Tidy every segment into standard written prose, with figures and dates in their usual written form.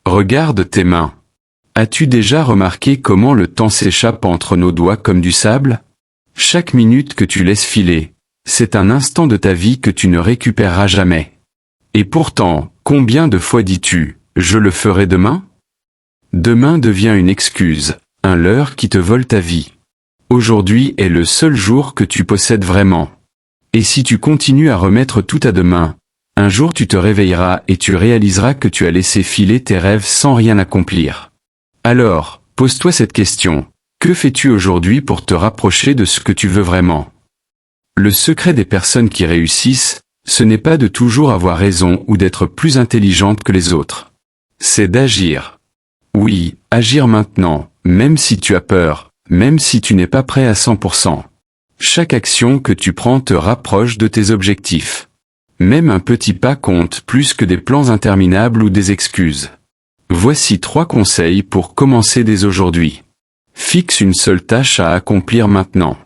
Regarde tes mains. As-tu déjà remarqué comment le temps s'échappe entre nos doigts comme du sable? Chaque minute que tu laisses filer, c'est un instant de ta vie que tu ne récupéreras jamais. Et pourtant, combien de fois dis-tu « je le ferai demain » ? Demain devient une excuse, un leurre qui te vole ta vie. Aujourd'hui est le seul jour que tu possèdes vraiment. Et si tu continues à remettre tout à demain, un jour tu te réveilleras et tu réaliseras que tu as laissé filer tes rêves sans rien accomplir. Alors, pose-toi cette question. Que fais-tu aujourd'hui pour te rapprocher de ce que tu veux vraiment? Le secret des personnes qui réussissent, ce n'est pas de toujours avoir raison ou d'être plus intelligente que les autres. C'est d'agir. Oui, agir maintenant, même si tu as peur, même si tu n'es pas prêt à 100%. Chaque action que tu prends te rapproche de tes objectifs. Même un petit pas compte plus que des plans interminables ou des excuses. Voici 3 conseils pour commencer dès aujourd'hui. Fixe une seule tâche à accomplir maintenant.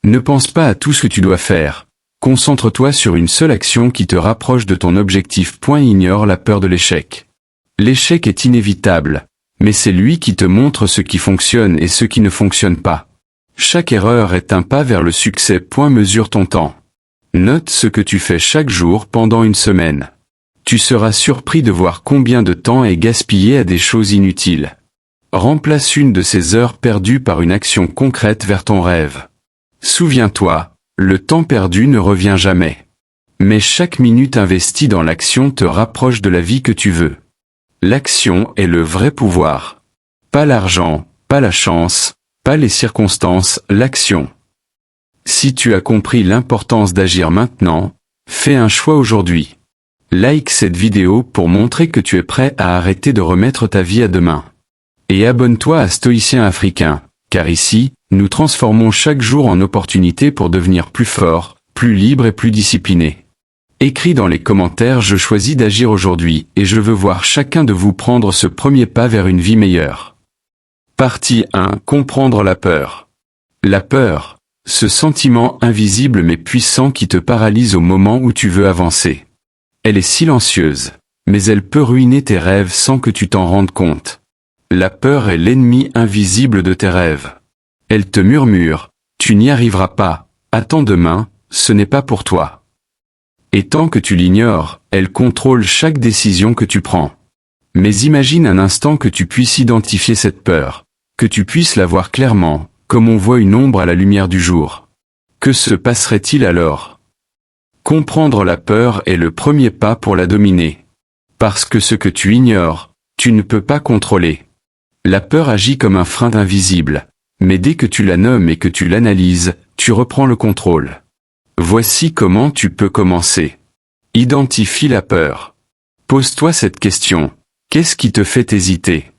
Ne pense pas à tout ce que tu dois faire. Concentre-toi sur une seule action qui te rapproche de ton objectif. Ignore la peur de l'échec. L'échec est inévitable, mais c'est lui qui te montre ce qui fonctionne et ce qui ne fonctionne pas. Chaque erreur est un pas vers le succès. Mesure ton temps. Note ce que tu fais chaque jour pendant une semaine. Tu seras surpris de voir combien de temps est gaspillé à des choses inutiles. Remplace une de ces heures perdues par une action concrète vers ton rêve. Souviens-toi, le temps perdu ne revient jamais. Mais chaque minute investie dans l'action te rapproche de la vie que tu veux. L'action est le vrai pouvoir. Pas l'argent, pas la chance, pas les circonstances, l'action. Si tu as compris l'importance d'agir maintenant, fais un choix aujourd'hui. Like cette vidéo pour montrer que tu es prêt à arrêter de remettre ta vie à demain. Et abonne-toi à Stoïcien Africain, car ici, nous transformons chaque jour en opportunité pour devenir plus fort, plus libre et plus discipliné. Écris dans les commentaires « Je choisis d'agir aujourd'hui et je veux voir chacun de vous prendre ce premier pas vers une vie meilleure ». Partie 1. Comprendre la peur. La peur, ce sentiment invisible mais puissant qui te paralyse au moment où tu veux avancer. Elle est silencieuse, mais elle peut ruiner tes rêves sans que tu t'en rendes compte. La peur est l'ennemi invisible de tes rêves. Elle te murmure, tu n'y arriveras pas, attends demain, ce n'est pas pour toi. Et tant que tu l'ignores, elle contrôle chaque décision que tu prends. Mais imagine un instant que tu puisses identifier cette peur, que tu puisses la voir clairement, comme on voit une ombre à la lumière du jour. Que se passerait-il alors? Comprendre la peur est le premier pas pour la dominer. Parce que ce que tu ignores, tu ne peux pas contrôler. La peur agit comme un frein invisible, mais dès que tu la nommes et que tu l'analyses, tu reprends le contrôle. Voici comment tu peux commencer. Identifie la peur. Pose-toi cette question. Qu'est-ce qui te fait hésiter?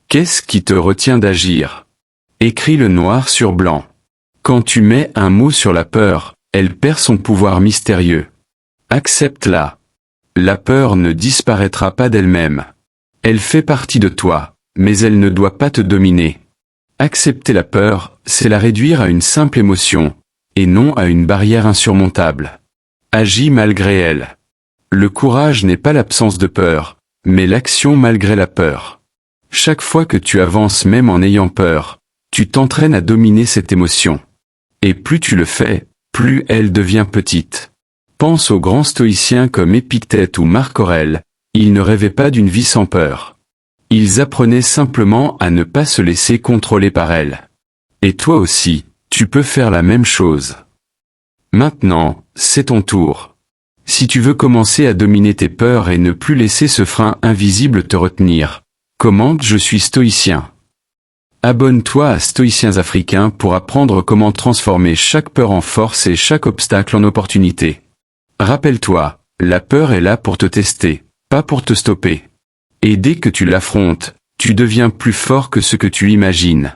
Qu'est-ce qui te retient d'agir? Écris-le noir sur blanc. Quand tu mets un mot sur la peur, elle perd son pouvoir mystérieux. Accepte-la. La peur ne disparaîtra pas d'elle-même. Elle fait partie de toi, mais elle ne doit pas te dominer. Accepter la peur, c'est la réduire à une simple émotion, et non à une barrière insurmontable. Agis malgré elle. Le courage n'est pas l'absence de peur, mais l'action malgré la peur. Chaque fois que tu avances même en ayant peur, tu t'entraînes à dominer cette émotion. Et plus tu le fais, plus elle devient petite. Pense aux grands stoïciens comme Épictète ou Marc Aurèle, ils ne rêvaient pas d'une vie sans peur. Ils apprenaient simplement à ne pas se laisser contrôler par elle. Et toi aussi, tu peux faire la même chose. Maintenant, c'est ton tour. Si tu veux commencer à dominer tes peurs et ne plus laisser ce frein invisible te retenir, commente « Je suis stoïcien ». Abonne-toi à Stoïciens Africains pour apprendre comment transformer chaque peur en force et chaque obstacle en opportunité. Rappelle-toi, la peur est là pour te tester, pas pour te stopper. Et dès que tu l'affrontes, tu deviens plus fort que ce que tu imagines.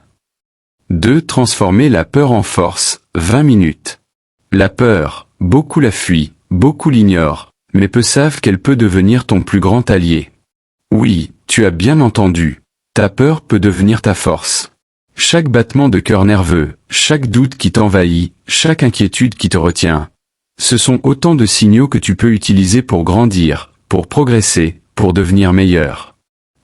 2. Transformer la peur en force, 20 minutes. La peur, beaucoup la fuient, beaucoup l'ignorent, mais peu savent qu'elle peut devenir ton plus grand allié. Oui, tu as bien entendu, ta peur peut devenir ta force. Chaque battement de cœur nerveux, chaque doute qui t'envahit, chaque inquiétude qui te retient, ce sont autant de signaux que tu peux utiliser pour grandir, pour progresser, pour devenir meilleur.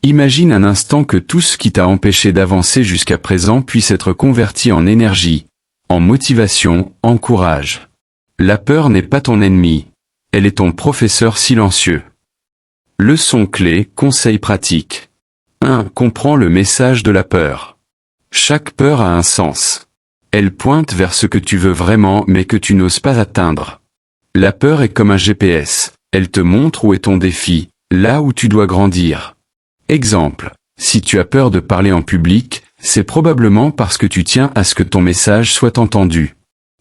Imagine un instant que tout ce qui t'a empêché d'avancer jusqu'à présent puisse être converti en énergie, en motivation, en courage. La peur n'est pas ton ennemi, elle est ton professeur silencieux. Leçon clé, conseil pratique. 1. Comprends le message de la peur. Chaque peur a un sens. Elle pointe vers ce que tu veux vraiment mais que tu n'oses pas atteindre. La peur est comme un GPS, elle te montre où est ton défi, là où tu dois grandir. Exemple, si tu as peur de parler en public, c'est probablement parce que tu tiens à ce que ton message soit entendu.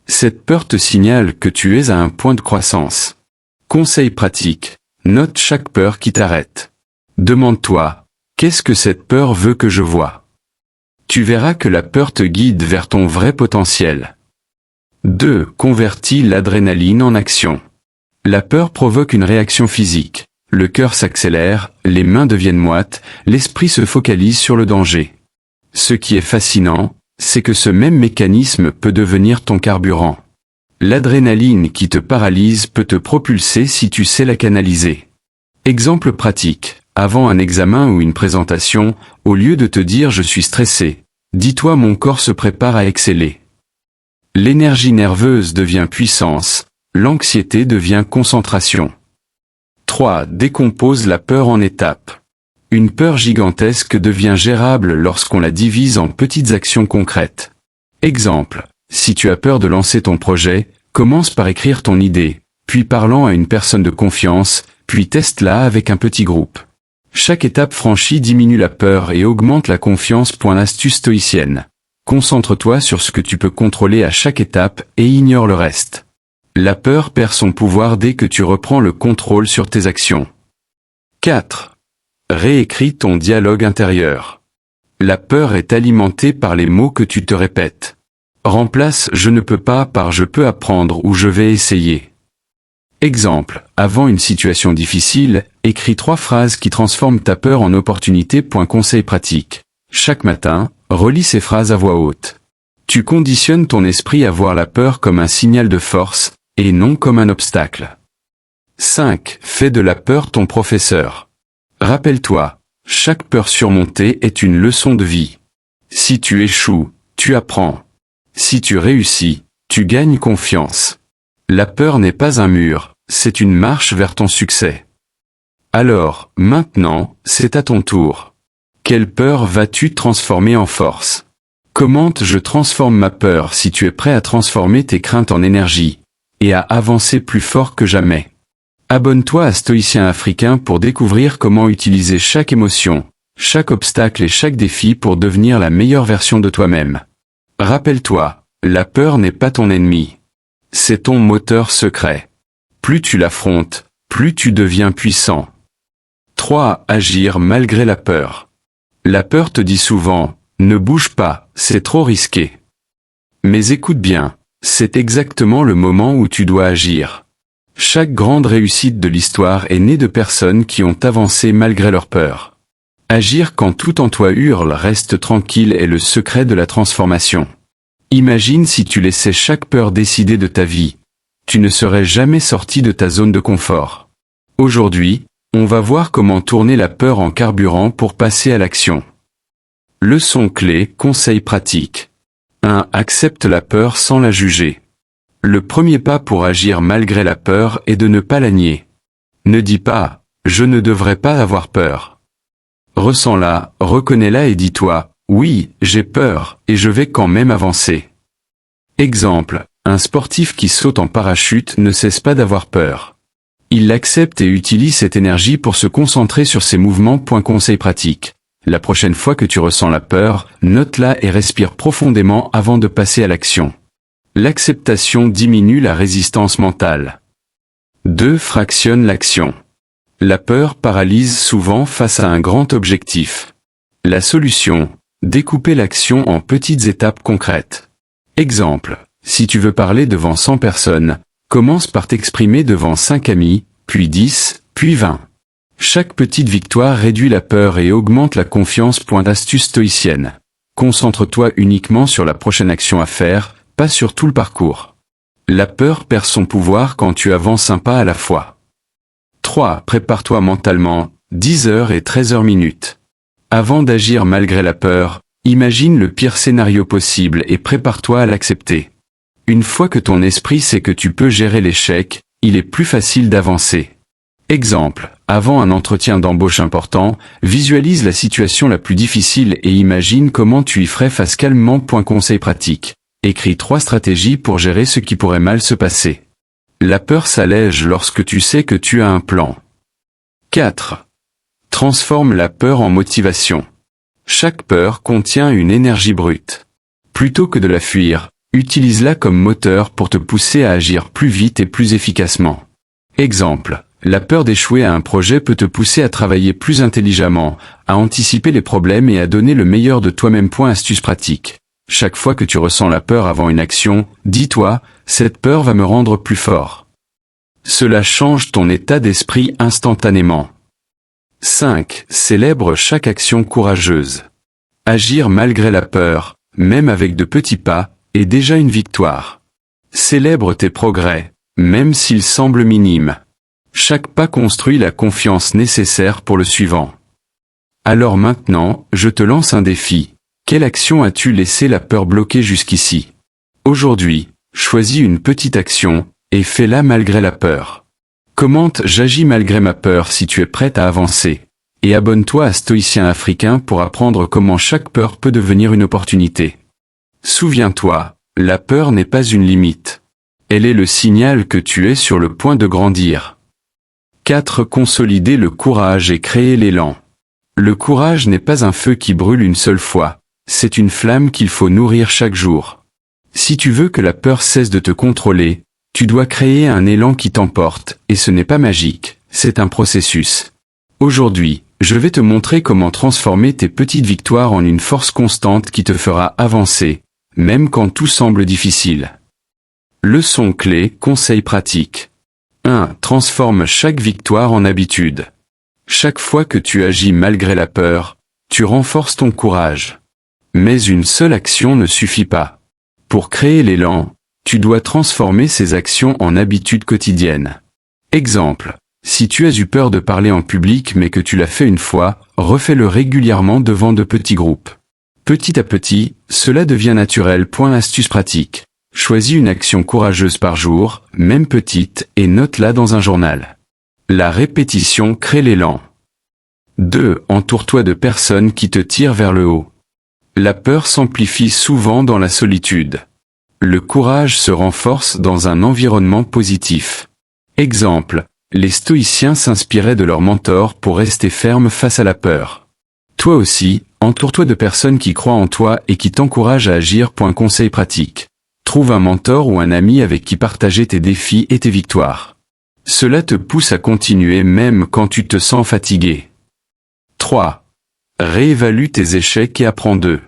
Cette peur te signale que tu es à un point de croissance. Conseil pratique, note chaque peur qui t'arrête. Demande-toi, qu'est-ce que cette peur veut que je voie ? Tu verras que la peur te guide vers ton vrai potentiel. 2. Convertis l'adrénaline en action. La peur provoque une réaction physique. Le cœur s'accélère, les mains deviennent moites, l'esprit se focalise sur le danger. Ce qui est fascinant, c'est que ce même mécanisme peut devenir ton carburant. L'adrénaline qui te paralyse peut te propulser si tu sais la canaliser. Exemple pratique. Avant un examen ou une présentation, au lieu de te dire « je suis stressé », dis-toi « mon corps se prépare à exceller ». L'énergie nerveuse devient puissance, l'anxiété devient concentration. 3. Décompose la peur en étapes. Une peur gigantesque devient gérable lorsqu'on la divise en petites actions concrètes. Exemple, si tu as peur de lancer ton projet, commence par écrire ton idée, puis parlant à une personne de confiance, puis teste-la avec un petit groupe. Chaque étape franchie diminue la peur et augmente la confiance. Astuce stoïcienne. Concentre-toi sur ce que tu peux contrôler à chaque étape et ignore le reste. La peur perd son pouvoir dès que tu reprends le contrôle sur tes actions. 4. Réécris ton dialogue intérieur. La peur est alimentée par les mots que tu te répètes. Remplace « je ne peux pas » par « je peux apprendre » ou « je vais essayer ». Exemple, avant une situation difficile, écris 3 phrases qui transforment ta peur en opportunité. Conseil pratique. Chaque matin, relis ces phrases à voix haute. Tu conditionnes ton esprit à voir la peur comme un signal de force, et non comme un obstacle. 5. Fais de la peur ton professeur. Rappelle-toi, chaque peur surmontée est une leçon de vie. Si tu échoues, tu apprends. Si tu réussis, tu gagnes confiance. La peur n'est pas un mur, c'est une marche vers ton succès. Alors, maintenant, c'est à ton tour. Quelle peur vas-tu transformer en force ? Commente « Je transforme ma peur » si tu es prêt à transformer tes craintes en énergie, et à avancer plus fort que jamais. Abonne-toi à Stoïcien Africain pour découvrir comment utiliser chaque émotion, chaque obstacle et chaque défi pour devenir la meilleure version de toi-même. Rappelle-toi, la peur n'est pas ton ennemi. C'est ton moteur secret. Plus tu l'affrontes, plus tu deviens puissant. 3. Agir malgré la peur. La peur te dit souvent « ne bouge pas, c'est trop risqué ». Mais écoute bien, c'est exactement le moment où tu dois agir. Chaque grande réussite de l'histoire est née de personnes qui ont avancé malgré leur peur. Agir quand tout en toi hurle, reste tranquille est le secret de la transformation. Imagine si tu laissais chaque peur décider de ta vie. Tu ne serais jamais sorti de ta zone de confort. Aujourd'hui, on va voir comment tourner la peur en carburant pour passer à l'action. Leçon clé, conseil pratique. 1. Accepte la peur sans la juger. Le premier pas pour agir malgré la peur est de ne pas la nier. Ne dis pas « je ne devrais pas avoir peur ». Ressens-la, reconnais-la et dis-toi « oui, j'ai peur, et je vais quand même avancer ». Exemple, un sportif qui saute en parachute ne cesse pas d'avoir peur. Il l'accepte et utilise cette énergie pour se concentrer sur ses mouvements. Conseil pratique. La prochaine fois que tu ressens la peur, note-la et respire profondément avant de passer à l'action. L'acceptation diminue la résistance mentale. 2. Fractionne l'action. La peur paralyse souvent face à un grand objectif. La solution, découper l'action en petites étapes concrètes. Exemple, si tu veux parler devant 100 personnes, commence par t'exprimer devant 5 amis, puis 10, puis 20. Chaque petite victoire réduit la peur et augmente la confiance. Astuce stoïcienne. Concentre-toi uniquement sur la prochaine action à faire, pas sur tout le parcours. La peur perd son pouvoir quand tu avances un pas à la fois. 3. Prépare-toi mentalement, 10h et 13h minutes. Avant d'agir malgré la peur, imagine le pire scénario possible et prépare-toi à l'accepter. Une fois que ton esprit sait que tu peux gérer l'échec, il est plus facile d'avancer. Exemple, avant un entretien d'embauche important, visualise la situation la plus difficile et imagine comment tu y ferais face calmement. Conseil pratique. Écris 3 stratégies pour gérer ce qui pourrait mal se passer. La peur s'allège lorsque tu sais que tu as un plan. 4. Transforme la peur en motivation. Chaque peur contient une énergie brute. Plutôt que de la fuir, utilise-la comme moteur pour te pousser à agir plus vite et plus efficacement. Exemple, la peur d'échouer à un projet peut te pousser à travailler plus intelligemment, à anticiper les problèmes et à donner le meilleur de toi-même. Astuce pratique. Chaque fois que tu ressens la peur avant une action, dis-toi, cette peur va me rendre plus fort. Cela change ton état d'esprit instantanément. 5. Célèbre chaque action courageuse. Agir malgré la peur, même avec de petits pas, est déjà une victoire. Célèbre tes progrès, même s'ils semblent minimes. Chaque pas construit la confiance nécessaire pour le suivant. Alors maintenant, je te lance un défi. Quelle action as-tu laissé la peur bloquer jusqu'ici? Aujourd'hui, choisis une petite action, et fais-la malgré la peur. Commente « J'agis malgré ma peur » si tu es prête à avancer. Et abonne-toi à Stoïcien Africain pour apprendre comment chaque peur peut devenir une opportunité. Souviens-toi, la peur n'est pas une limite. Elle est le signal que tu es sur le point de grandir. 4. Consolider le courage et créer l'élan. Le courage n'est pas un feu qui brûle une seule fois, c'est une flamme qu'il faut nourrir chaque jour. Si tu veux que la peur cesse de te contrôler, tu dois créer un élan qui t'emporte, et ce n'est pas magique, c'est un processus. Aujourd'hui, je vais te montrer comment transformer tes petites victoires en une force constante qui te fera avancer, même quand tout semble difficile. Leçon clé, conseil pratique. 1. Transforme chaque victoire en habitude. Chaque fois que tu agis malgré la peur, tu renforces ton courage. Mais une seule action ne suffit pas. Pour créer l'élan, tu dois transformer ces actions en habitudes quotidiennes. Exemple, si tu as eu peur de parler en public mais que tu l'as fait une fois, refais-le régulièrement devant de petits groupes. Petit à petit, cela devient naturel. Astuce pratique. Choisis une action courageuse par jour, même petite, et note-la dans un journal. La répétition crée l'élan. 2. Entoure-toi de personnes qui te tirent vers le haut. La peur s'amplifie souvent dans la solitude. Le courage se renforce dans un environnement positif. Exemple, les stoïciens s'inspiraient de leurs mentors pour rester fermes face à la peur. Toi aussi, entoure-toi de personnes qui croient en toi et qui t'encouragent à agir. Conseil pratique. Trouve un mentor ou un ami avec qui partager tes défis et tes victoires. Cela te pousse à continuer même quand tu te sens fatigué. 3. Réévalue tes échecs et apprends d'eux.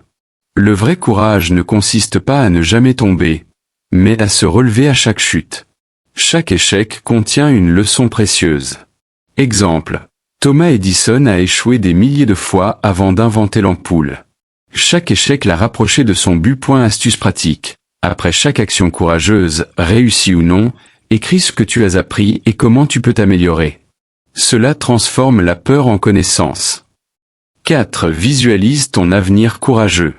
Le vrai courage ne consiste pas à ne jamais tomber, mais à se relever à chaque chute. Chaque échec contient une leçon précieuse. Exemple, Thomas Edison a échoué des milliers de fois avant d'inventer l'ampoule. Chaque échec l'a rapproché de son but. Astuce pratique. Après chaque action courageuse, réussie ou non, écris ce que tu as appris et comment tu peux t'améliorer. Cela transforme la peur en connaissance. 4. Visualise ton avenir courageux.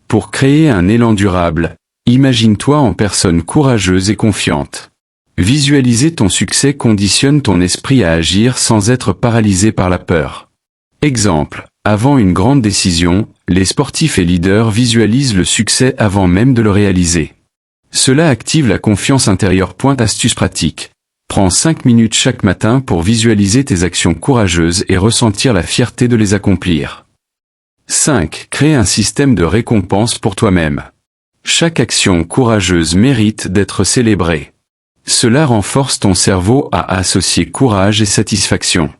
Pour créer un élan durable, imagine-toi en personne courageuse et confiante. Visualiser ton succès conditionne ton esprit à agir sans être paralysé par la peur. Exemple, avant une grande décision, les sportifs et leaders visualisent le succès avant même de le réaliser. Cela active la confiance intérieure. Astuce pratique. Prends 5 minutes chaque matin pour visualiser tes actions courageuses et ressentir la fierté de les accomplir. 5. Crée un système de récompense pour toi-même. Chaque action courageuse mérite d'être célébrée. Cela renforce ton cerveau à associer courage et satisfaction.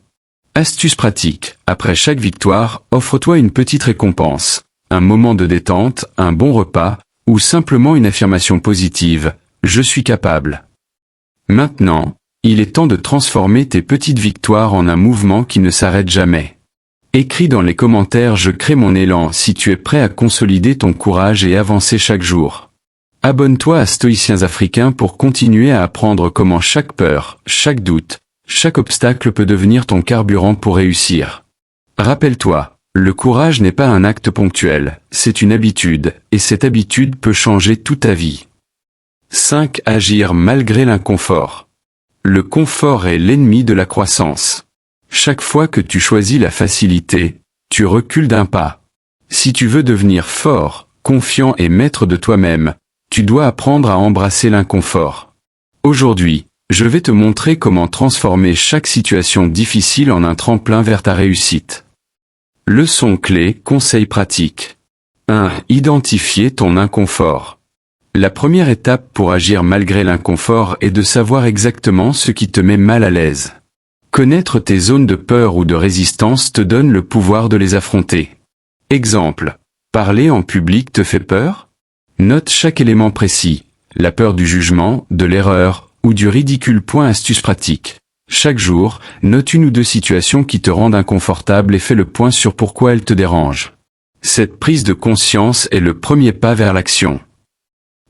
Astuce pratique. Après chaque victoire, offre-toi une petite récompense, un moment de détente, un bon repas, ou simplement une affirmation positive, « Je suis capable ». Maintenant, il est temps de transformer tes petites victoires en un mouvement qui ne s'arrête jamais. Écris dans les commentaires « Je crée mon élan » si tu es prêt à consolider ton courage et avancer chaque jour. Abonne-toi à Stoïciens Africains pour continuer à apprendre comment chaque peur, chaque doute, chaque obstacle peut devenir ton carburant pour réussir. Rappelle-toi, Le courage n'est pas un acte ponctuel, c'est une habitude, et cette habitude peut changer toute ta vie. 5. Agir malgré l'inconfort. Le confort est l'ennemi de la croissance. Chaque fois que tu choisis la facilité, tu recules d'un pas. Si tu veux devenir fort, confiant et maître de toi-même, tu dois apprendre à embrasser l'inconfort. Aujourd'hui, je vais te montrer comment transformer chaque situation difficile en un tremplin vers ta réussite. Leçon clé, conseil pratique. 1. Identifier ton inconfort. La première étape pour agir malgré l'inconfort est de savoir exactement ce qui te met mal à l'aise. Connaître tes zones de peur ou de résistance te donne le pouvoir de les affronter. Exemple. Parler en public te fait peur? Note chaque élément précis. La peur du jugement, de l'erreur, ou du ridicule. Astuce pratique. Chaque jour, note une ou deux situations qui te rendent inconfortable et fais le point sur pourquoi elles te dérangent. Cette prise de conscience est le premier pas vers l'action.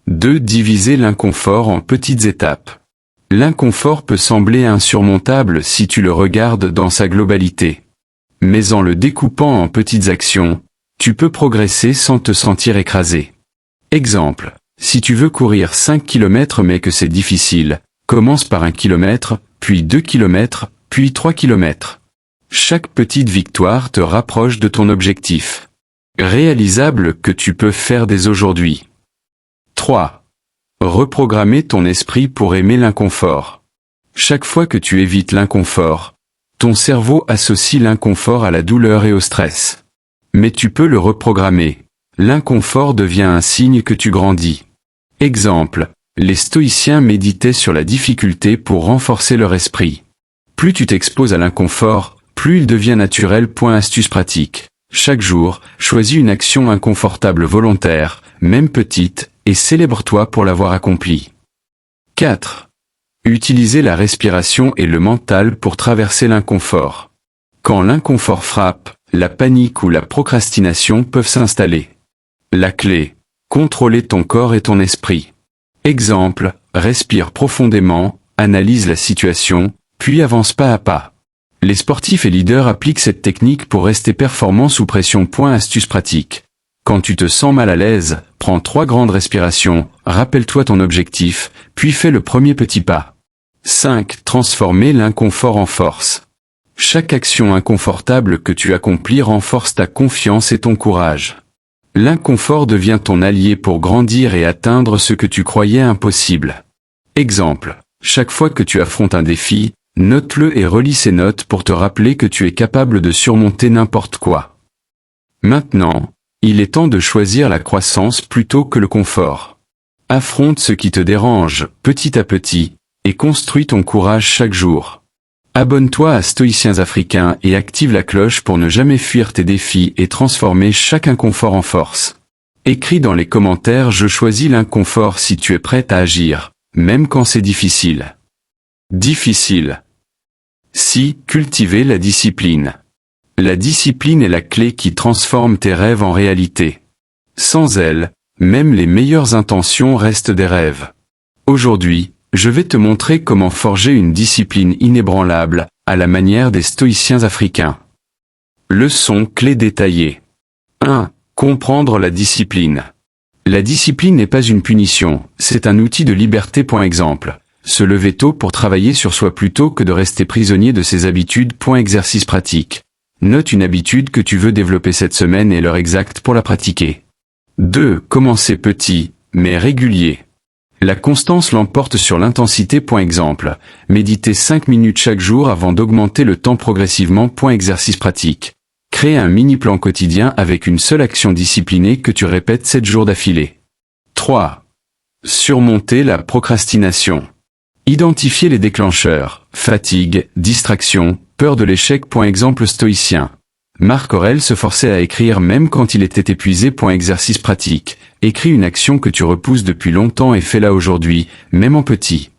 2. Diviser l'inconfort en petites étapes. L'inconfort peut sembler insurmontable si tu le regardes dans sa globalité. Mais en le découpant en petites actions, tu peux progresser sans te sentir écrasé. Exemple, si tu veux courir 5 km mais que c'est difficile, commence par 1 km, puis 2 km, puis 3 km. Chaque petite victoire te rapproche de ton objectif réalisable que tu peux faire dès aujourd'hui. 3. Reprogrammer ton esprit pour aimer l'inconfort. Chaque fois que tu évites l'inconfort, ton cerveau associe l'inconfort à la douleur et au stress. Mais tu peux le reprogrammer. L'inconfort devient un signe que tu grandis. Exemple, les stoïciens méditaient sur la difficulté pour renforcer leur esprit. Plus tu t'exposes à l'inconfort, plus il devient naturel. Astuce pratique. Chaque jour, choisis une action inconfortable volontaire, même petite, et célèbre-toi pour l'avoir accomplie. 4. Utiliser la respiration et le mental pour traverser l'inconfort. Quand l'inconfort frappe, la panique ou la procrastination peuvent s'installer. La clé, contrôler ton corps et ton esprit. Exemple, respire profondément, analyse la situation, puis avance pas à pas. Les sportifs et leaders appliquent cette technique pour rester performants sous pression. Astuce pratique. Quand tu te sens mal à l'aise, prends 3 grandes respirations, rappelle-toi ton objectif, puis fais le premier petit pas. 5. Transformer l'inconfort en force. Chaque action inconfortable que tu accomplis renforce ta confiance et ton courage. L'inconfort devient ton allié pour grandir et atteindre ce que tu croyais impossible. Exemple, chaque fois que tu affrontes un défi, note-le et relis ces notes pour te rappeler que tu es capable de surmonter n'importe quoi. Maintenant, il est temps de choisir la croissance plutôt que le confort. Affronte ce qui te dérange, petit à petit, et construis ton courage chaque jour. Abonne-toi à Stoïciens Africains et active la cloche pour ne jamais fuir tes défis et transformer chaque inconfort en force. Écris dans les commentaires « Je choisis l'inconfort » si tu es prêt à agir, même quand c'est difficile. Difficile. Si, cultiver la discipline. La discipline est la clé qui transforme tes rêves en réalité. Sans elle, même les meilleures intentions restent des rêves. Aujourd'hui, je vais te montrer comment forger une discipline inébranlable, à la manière des stoïciens africains. Leçon clé détaillée. 1. Comprendre la discipline. La discipline n'est pas une punition, c'est un outil de liberté. Exemple. Se lever tôt pour travailler sur soi plutôt que de rester prisonnier de ses habitudes. Exercice pratique. Note une habitude que tu veux développer cette semaine et l'heure exacte pour la pratiquer. 2. Commencer petit, mais régulier. La constance l'emporte sur l'intensité. Exemple. Méditer 5 minutes chaque jour avant d'augmenter le temps progressivement. Exercice pratique. Crée un mini-plan quotidien avec une seule action disciplinée que tu répètes 7 jours d'affilée. 3. Surmonter la procrastination. Identifier les déclencheurs, fatigue, distraction, peur de l'échec. Exemple stoïcien. Marc Aurèle se forçait à écrire même quand il était épuisé. Exercice pratique. Écris une action que tu repousses depuis longtemps et fais-la aujourd'hui, même en petit.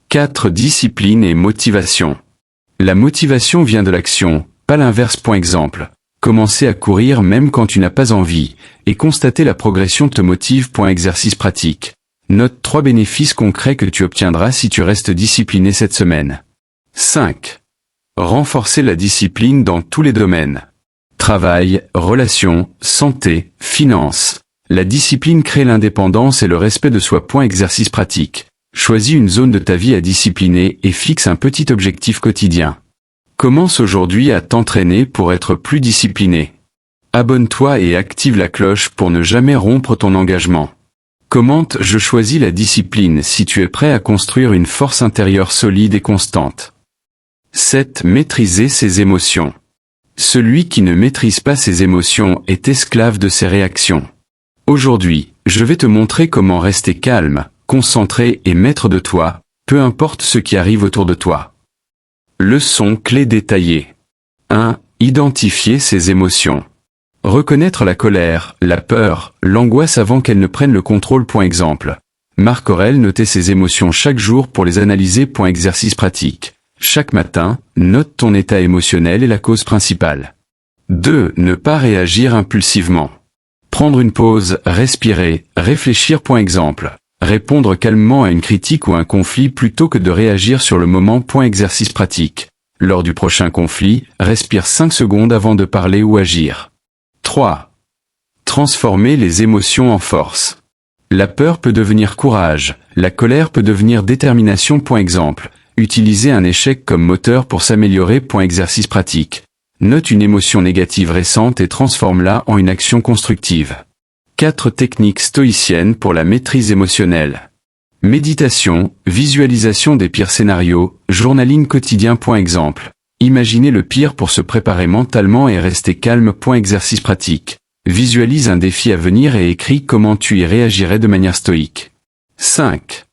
4. Discipline et motivation. La motivation vient de l'action, pas l'inverse. Exemple. Commencer à courir même quand tu n'as pas envie, et constater la progression te motive. Exercice pratique. Note 3 bénéfices concrets que tu obtiendras si tu restes discipliné cette semaine. 5. Renforcer la discipline dans tous les domaines. Travail, relations, santé, finances. La discipline crée l'indépendance et le respect de soi. Exercice pratique. Choisis une zone de ta vie à discipliner et fixe un petit objectif quotidien. Commence aujourd'hui à t'entraîner pour être plus discipliné. Abonne-toi et active la cloche pour ne jamais rompre ton engagement. Commente « Je choisis la discipline » si tu es prêt à construire une force intérieure solide et constante. 7. Maîtriser ses émotions. Celui qui ne maîtrise pas ses émotions est esclave de ses réactions. Aujourd'hui, je vais te montrer comment rester calme, concentré et maître de toi, peu importe ce qui arrive autour de toi. Leçon clé détaillée. 1. Identifier ses émotions. Reconnaître la colère, la peur, l'angoisse avant qu'elles ne prennent le contrôle. Exemple. Marc Aurèle notait ses émotions chaque jour pour les analyser. Exercice pratique. Chaque matin, note ton état émotionnel et la cause principale. 2. Ne pas réagir impulsivement. Prendre une pause, respirer, réfléchir. Exemple. Répondre calmement à une critique ou un conflit plutôt que de réagir sur le moment. Exercice pratique. Lors du prochain conflit, respire 5 secondes avant de parler ou agir. 3. Transformer les émotions en force. La peur peut devenir courage, la colère peut devenir détermination. Exemple. Utiliser un échec comme moteur pour s'améliorer. Exercice pratique. Note une émotion négative récente et transforme-la en une action constructive. 4 techniques stoïciennes pour la maîtrise émotionnelle. Méditation, visualisation des pires scénarios, journaling quotidien. Exemple. Imaginez le pire pour se préparer mentalement et rester calme. Exercice pratique. Visualise un défi à venir et écris comment tu y réagirais de manière stoïque. 5.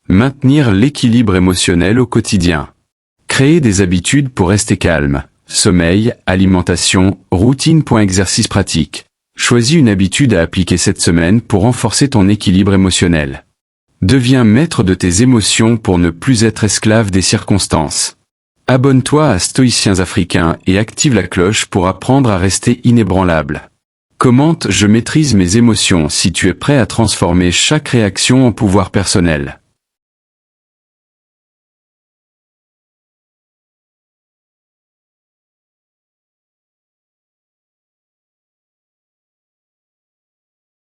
Maintenir l'équilibre émotionnel au quotidien. Créer des habitudes pour rester calme. Sommeil, alimentation, routine. Exercice pratique. Choisis une habitude à appliquer cette semaine pour renforcer ton équilibre émotionnel. Deviens maître de tes émotions pour ne plus être esclave des circonstances. Abonne-toi à Stoïciens Africains et active la cloche pour apprendre à rester inébranlable. Commente « Je maîtrise mes émotions » si tu es prêt à transformer chaque réaction en pouvoir personnel.